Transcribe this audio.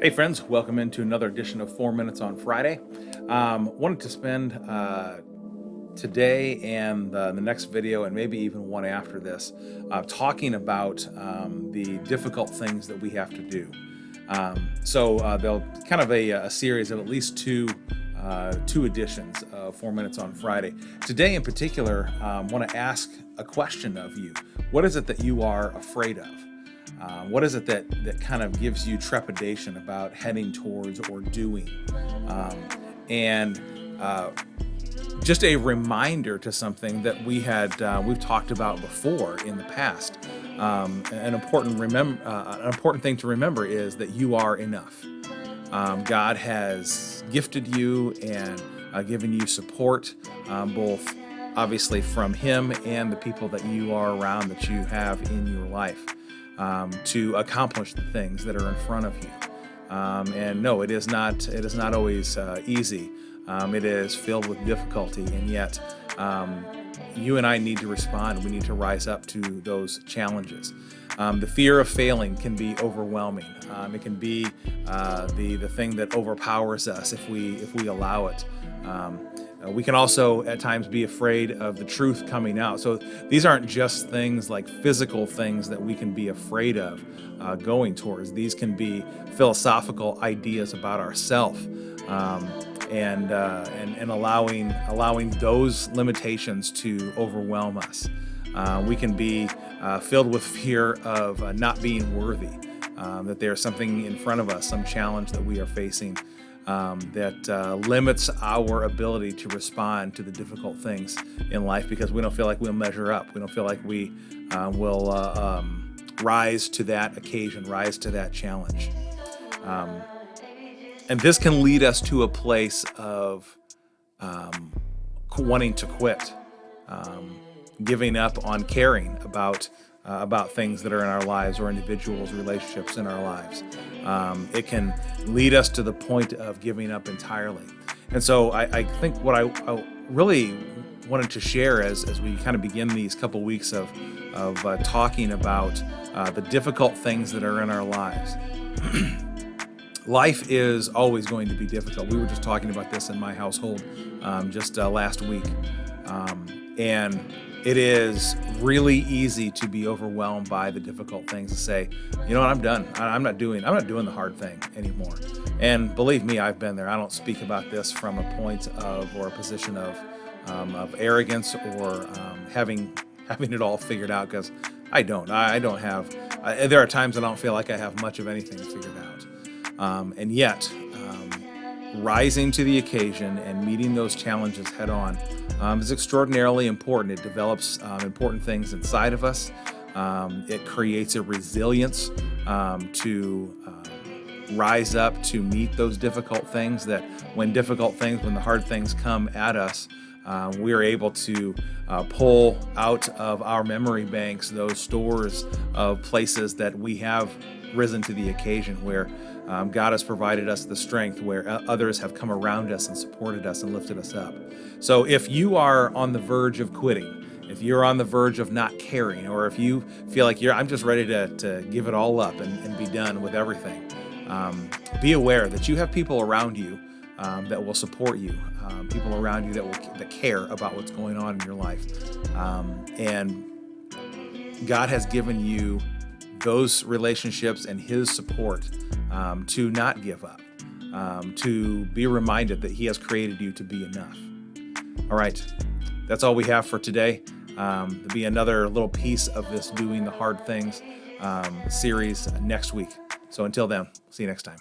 Hey friends, welcome into another edition of 4 Minutes on Friday. Wanted to spend today and the next video, and maybe even one after this, talking about the difficult things that we have to do. They'll kind of a series of at least two editions of 4 Minutes on Friday. Today in particular, want to ask a question of you. What is it that you are afraid of? What is it that kind of gives you trepidation about heading towards or doing? And Just a reminder to something that we've talked about before in the past. An important thing to remember is that you are enough. God has gifted you and given you support, both obviously from Him and the people that you are around, that you have in your life, to accomplish the things that are in front of you. And no, it is not always easy. It is filled with difficulty, and yet you and I need to respond. We need to rise up to those challenges. The fear of failing can be overwhelming. It can be the thing that overpowers us if we allow it. We can also at times be afraid of the truth coming out. So these aren't just things like physical things that we can be afraid of going towards. These can be philosophical ideas about ourselves, and allowing those limitations to overwhelm us. We can be filled with fear of not being worthy, that there's something in front of us, some challenge that we are facing, that limits our ability to respond to the difficult things in life, because we don't feel like we'll measure up. We don't feel like we will rise to that occasion, rise to that challenge. And this can lead us to a place of wanting to quit, giving up on caring about things that are in our lives, or individuals' relationships in our lives. It can lead us to the point of giving up entirely. And so I think what I really wanted to share as we kind of begin these couple weeks of talking about the difficult things that are in our lives. Life is always going to be difficult. We were just talking about this in my household just last week. And it is really easy to be overwhelmed by the difficult things, to say, you know what, I'm done. I'm not doing the hard thing anymore. And believe me, I've been there. I don't speak about this from a point of, or a position of arrogance, or having it all figured out, because I don't. I don't have. There are times I don't feel like I have much of anything figured out. And yet, rising to the occasion and meeting those challenges head on is extraordinarily important. It develops important things inside of us. It creates a resilience to rise up to meet those difficult things, that when the hard things come at us, we are able to pull out of our memory banks those stores of places that we have risen to the occasion, where God has provided us the strength, where others have come around us and supported us and lifted us up. So if you are on the verge of quitting, if you're on the verge of not caring, or if you feel like I'm just ready to give it all up and be done with everything, be aware that you have people around you that will support you, people around you that care about what's going on in your life. And God has given you those relationships and His support to not give up, to be reminded that He has created you to be enough. All right, that's all we have for today. There'll be another little piece of this Doing the Hard Things series next week. So until then, see you next time.